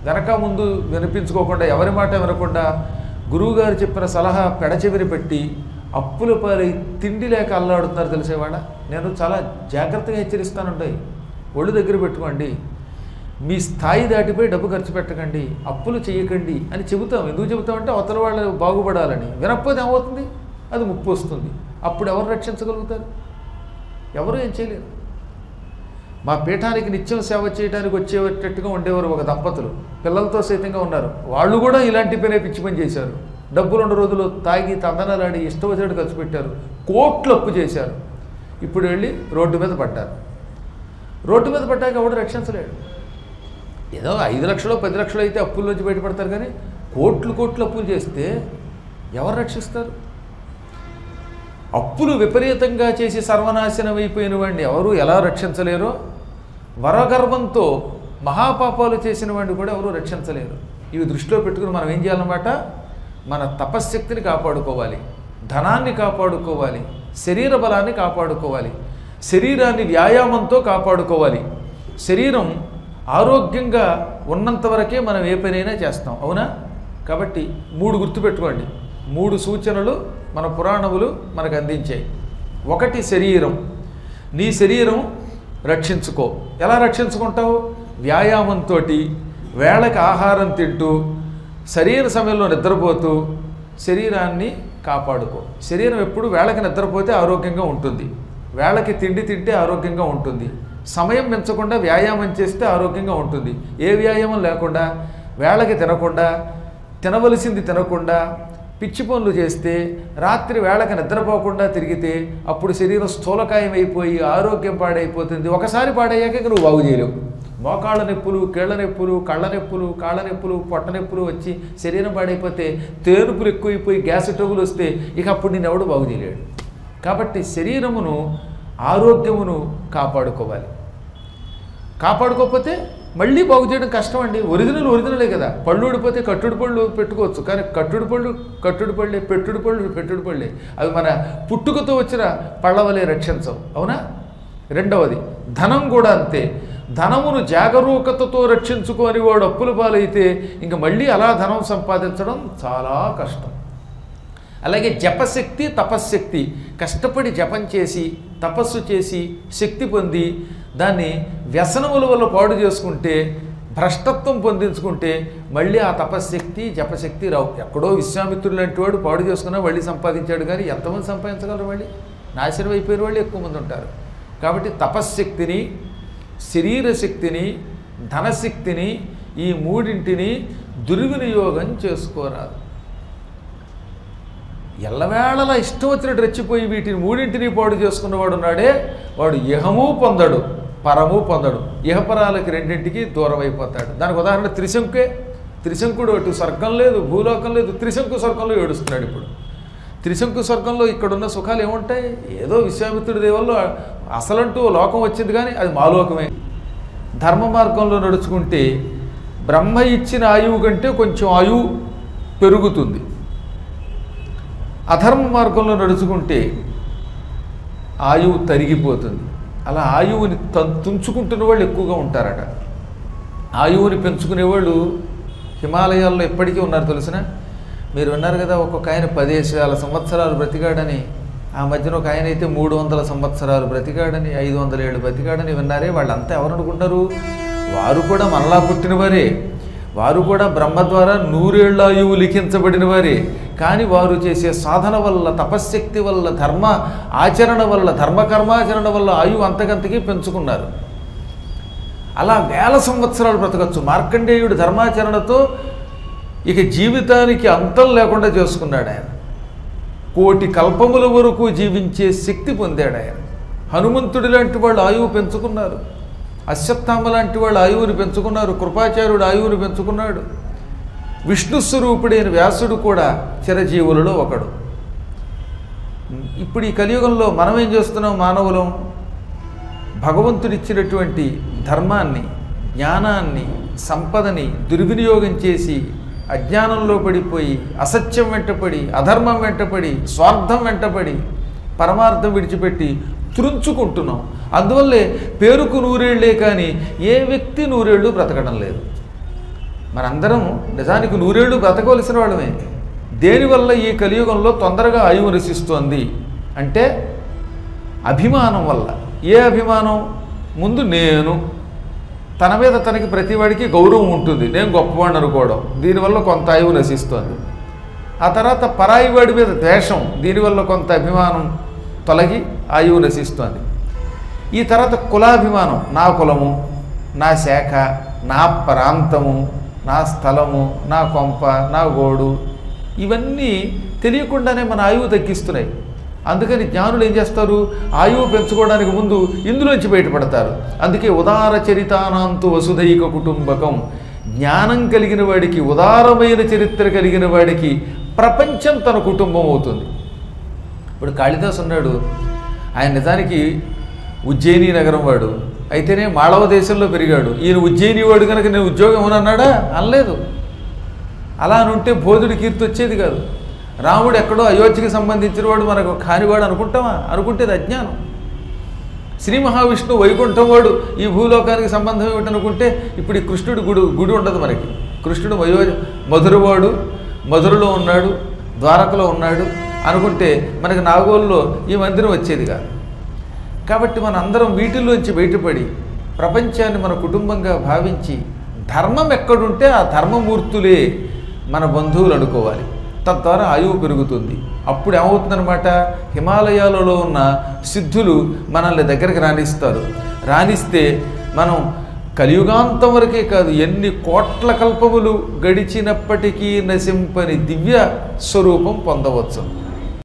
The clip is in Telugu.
వెనక ముందు వినిపించుకోకుండా ఎవరి మాట వినకుండా గురువుగారు చెప్పిన సలహా పెడచెవిని పెట్టి అప్పుల పాలై తిండి లేక అల్లాడుతున్నారు తెలిసేవాడ. నేను చాలా జాగ్రత్తగా హెచ్చరిస్తానుంటాయి. ఒళ్ళు దగ్గర పెట్టుకోండి, మీ స్థాయి దాటిపోయి డబ్బు ఖర్చు పెట్టకండి, అప్పులు చేయకండి అని చెబుతాం. ఎందుకు చెబుతామంటే అవతల వాళ్ళు బాగుపడాలని. వినకపోతే ఏమవుతుంది, అది ముప్పు వస్తుంది. అప్పుడు ఎవరు రక్షించగలుగుతారు? ఎవరు ఏం చేయలేరు. మా పీఠానికి నిత్యం సేవ చేయడానికి వచ్చేటట్టుగా ఉండేవారు ఒక దంపతులు, పిల్లలతో సైతంగా ఉన్నారు. వాళ్ళు కూడా ఇలాంటి పనే పిచ్చి పని చేశారు. డబ్బులు 2 రోజులు తాగి తందనాలాడి ఇష్టం వచ్చినట్టు ఖర్చు పెట్టారు, కోట్లు అప్పు చేశారు. ఇప్పుడు వెళ్ళి రోడ్డు మీద పడ్డారు. రోడ్డు మీద పడ్డాక ఎవడు రక్షించలేడు. ఏదో 5 లక్షలు 10 లక్షలు అయితే అప్పుల్లోంచి బయటపడతారు, కానీ కోట్లు అప్పులు చేస్తే ఎవరు రక్షిస్తారు? అప్పులు విపరీతంగా చేసి సర్వనాశనం అయిపోయిన వాడిని ఎవరు ఎలా రక్షించలేరో, వరగర్వంతో మహాపాపాలు చేసిన వాడిని కూడా ఎవరు రక్షించలేరు. ఇవి దృష్టిలో పెట్టుకుని మనం ఏం చేయాలన్నమాట, మన తపశ్శక్తిని కాపాడుకోవాలి, ధనాన్ని కాపాడుకోవాలి, శరీర బలాన్ని కాపాడుకోవాలి, శరీరాన్ని వ్యాయామంతో కాపాడుకోవాలి. శరీరం ఆరోగ్యంగా ఉన్నంత వరకే మనం ఏ పనైనా చేస్తాం, అవునా? కాబట్టి 3 గుర్తుపెట్టుకోండి. 3 సూచనలు మన పురాణములు మనకు అందించాయి. 1 శరీరం. నీ శరీరం రక్షించుకో. ఎలా రక్షించుకుంటావు? వ్యాయామంతో, వేళకి ఆహారం తింటూ, సరైన సమయంలో నిద్రపోతూ శరీరాన్ని కాపాడుకో. శరీరం ఎప్పుడు వేళకి నిద్రపోతే ఆరోగ్యంగా ఉంటుంది, వేళకి తిండి తింటే ఆరోగ్యంగా ఉంటుంది, సమయం మించకుండా వ్యాయామం చేస్తే ఆరోగ్యంగా ఉంటుంది. ఏ వ్యాయామం లేకుండా వేళకి తినకుండా, తినవలసింది తినకుండా పిచ్చి పనులు చేస్తే, రాత్రి వేళకి నిద్రపోకుండా తిరిగితే అప్పుడు శరీరం స్థూలకాయం అయిపోయి ఆరోగ్యం పాడైపోతుంది. ఒకసారి పాడయ్యాక నువ్వు బాగు చేయలేవు. మోకాళ్ళ నొప్పులు, కీళ్ళ నొప్పులు, కళ్ళ నొప్పులు, కాళ్ళ నొప్పులు, పొట్ట నొప్పులు వచ్చి శరీరం పాడైపోతే, తేనుపులు ఎక్కువైపోయి గ్యాస్ ట్రబుల్ వస్తే ఇక అప్పుడు నేను ఎవడు బాగు చేయలేడు. కాబట్టి శరీరమును ఆరోగ్యమును కాపాడుకోవాలి. కాపాడుకోకపోతే మళ్ళీ బాగు చేయడం కష్టం అండి. ఒరిజినలే కదా. పళ్ళు ఊడిపోతే కట్టుడు పళ్ళు పెట్టుకోవచ్చు, కానీ కట్టుడు పళ్ళే, పెట్టుడు పళ్ళే. అవి మన పుట్టుకతో వచ్చిన పళ్ళ వలె రక్షించవు, అవునా? 2వది ధనం కూడా అంతే. ధనమును జాగరూకతతో రక్షించుకొని వాడు అప్పుల పాలైతే ఇంక మళ్ళీ అలా ధనం సంపాదించడం చాలా కష్టం. అలాగే జపశక్తి, తపశ్శక్తి. కష్టపడి జపం చేసి, తపస్సు చేసి, శక్తి పొంది దాన్ని వ్యసనముల వల్ల పాడు చేసుకుంటే, భ్రష్టత్వం పొందించుకుంటే మళ్ళీ ఆ తపశ్శక్తి, జపశక్తి రావు. ఎక్కడో విశ్వామిత్రుడు లాంటి వాడు పాడు చేసుకున్నా మళ్ళీ సంపాదించాడు, కానీ ఎంతమంది సంపాదించగలరు? మళ్ళీ నాశనం అయిపోయిన వాళ్ళు ఎక్కువ మంది ఉంటారు. కాబట్టి తపశ్శక్తిని, శరీర శక్తిని, ధనశక్తిని, ఈ 3ంటిని దుర్వినియోగం చేసుకోరాదు. ఎల్లవేళలా ఇష్టం వచ్చినట్టు రెచ్చిపోయి వీటిని 3ంటిని పాడు చేసుకున్నవాడు ఉన్నాడే, వాడు ఇహము పొందడు, పరము పొందడు. ఇహపరాలకి 2ంటికి దూరం అయిపోతాడు. దానికి ఉదాహరణ త్రిశంకే. త్రిశంకుడు అటు స్వర్గం లేదు, భూలోకం లేదు, త్రిశంకు స్వర్గంలో ఏడుస్తున్నాడు. ఇప్పుడు త్రిశంకు స్వర్గంలో ఇక్కడున్న సుఖాలు ఏముంటాయి? ఏదో విశ్వామిత్రుడి దేవుల్లో అసలంటూ లోకం వచ్చింది, కానీ అది మాలోకమే. ధర్మ మార్గంలో నడుచుకుంటే బ్రహ్మ ఇచ్చిన ఆయువు కంటే కొంచెం ఆయువు పెరుగుతుంది. అధర్మ మార్గంలో నడుచుకుంటే ఆయువు తరిగిపోతుంది. అలా ఆయువుని తుంచుకుంటున్న వాళ్ళు ఎక్కువగా ఉంటారట. ఆయువుని పెంచుకునేవాళ్ళు హిమాలయాల్లో ఎప్పటికీ ఉన్నారు తెలిసిన. మీరు విన్నారు కదా, ఒక్కొక్క ఆయన 10,000 సంవత్సరాలు బ్రతికాడని. ఆ మధ్యన ఒక ఆయన అయితే 300 సంవత్సరాలు బ్రతికాడని, 500 ఏళ్ళు బ్రతికాడని విన్నారే. వాళ్ళంతా ఎవరు అనుకుంటారు? వారు కూడా మనలా పుట్టినవారే, వారు కూడా బ్రహ్మ ద్వారా 100 ఏళ్ళ ఆయువు లిఖించబడిన వారే. కానీ వారు చేసే సాధన వల్ల, తపశ్శక్తి వల్ల, ధర్మ ఆచరణ వల్ల, ధర్మకర్మాచరణ వల్ల ఆయువు అంతకంతకీ పెంచుకున్నారు. అలా 1000 సంవత్సరాలు బ్రతకచ్చు. మార్కండేయుడు ధర్మాచరణతో ఇక జీవితానికి అంతం లేకుండా చేసుకున్నాడు ఆయన. 1,000,000 కల్పముల వరకు జీవించే శక్తి పొందాడు ఆయన. హనుమంతుడి లాంటి వాళ్ళు ఆయువు పెంచుకున్నారు, అశ్వత్థామ లాంటి వాళ్ళు ఆయువుని పెంచుకున్నారు, కృపాచార్యుడు ఆయువుని పెంచుకున్నాడు. విష్ణుస్వరూపుడైన వ్యాసుడు కూడా చిరజీవులలో ఒకడు. ఇప్పుడు ఈ కలియుగంలో మనం ఏం చేస్తున్నాం? మానవులం భగవంతుడిచ్చినటువంటి ధర్మాన్ని, జ్ఞానాన్ని, సంపదని దుర్వినియోగం చేసి అజ్ఞానంలో పడిపోయి, అసత్యం వెంటపడి, అధర్మం వెంటపడి, స్వార్థం వెంటపడి, పరమార్థం విడిచిపెట్టి త్రుంచుకుంటున్నాం. అందువల్లే పేరుకు 100 ఏళ్లే కానీ ఏ వ్యక్తి 100 ఏళ్ళు బ్రతకడం లేదు. మనందరం నిజానికి 100 ఏళ్ళు బ్రతకవలసిన వాళ్ళమే. దేనివల్ల ఈ కలియుగంలో తొందరగా ఆయువు నశిస్తోంది అంటే అభిమానం వల్ల. ఏ అభిమానం? ముందు నేను, తన మీద తనకి ప్రతివాడికి గౌరవం ఉంటుంది, నేను గొప్పవాడిని అనుకోవడం, దీనివల్ల కొంత ఆయువు నశిస్తోంది. ఆ తర్వాత పరాయి వాడి మీద ద్వేషం, దీనివల్ల కొంత అభిమానం తొలగి ఆయువు నశిస్తోంది. ఈ తర్వాత కులాభిమానం, నా కులము, నా శాఖ, నా ప్రాంతము, నా స్థలము, నా కొంప, నా గోడు, ఇవన్నీ తెలియకుండానే మన ఆయువు తగ్గిస్తున్నాయి. అందుకని జ్ఞానులు ఏం చేస్తారు? ఆయువు పెంచుకోవడానికి ముందు ఇందులోంచి బయటపడతారు. అందుకే ఉదార చరితానాంతు వసుధైక కుటుంబకం. జ్ఞానం కలిగిన వాడికి, ఉదారమైన చరిత్ర కలిగిన వాడికి ప్రపంచం తన కుటుంబం అవుతుంది. ఇప్పుడు కాళిదాసు ఉన్నాడు, ఆయన నిజానికి ఉజ్జయిని నగరం వాడు, అయితేనే మాళవ దేశంలో పెరిగాడు. ఈయన ఉజ్జయిని వాడు కనుక నేను ఉద్యోగం ఏమన్నాడా? అనలేదు. అలా అనుంటే బోధుడి కీర్తి వచ్చేది కాదు. రాముడు ఎక్కడో అయోధ్యకి సంబంధించిన వాడు మనకు కానివాడు అనుకుంటామా? అనుకుంటేది అజ్ఞానం. శ్రీ మహావిష్ణువు వైకుంఠం వాడు ఈ భూలోకానికి సంబంధం ఏమిటనుకుంటే ఇప్పుడు ఈ కృష్ణుడి గుడి ఉండదు మనకి. కృష్ణుడు మధురవాడు, మధురలో ఉన్నాడు, ద్వారకలో ఉన్నాడు అనుకుంటే మనకి నాగోల్లో ఈ మందిరం వచ్చేది కాదు. కాబట్టి మన అందరం వీటిల్లోంచి బయటపడి ప్రపంచాన్ని మన కుటుంబంగా భావించి ధర్మం ఎక్కడుంటే ఆ ధర్మమూర్తులే మన బంధువులు అనుకోవాలి. తద్వారా ఆయువు పెరుగుతుంది. అప్పుడు ఏమవుతుందన్నమాట, హిమాలయాలలో ఉన్న సిద్ధులు మనల్ని దగ్గరికి రాణిస్తారు. రాణిస్తే మనం కలియుగాంతం వరకే కాదు, ఎన్ని కోట్ల కల్పములు గడిచినప్పటికీ నశింపని దివ్య స్వరూపం పొందవచ్చు.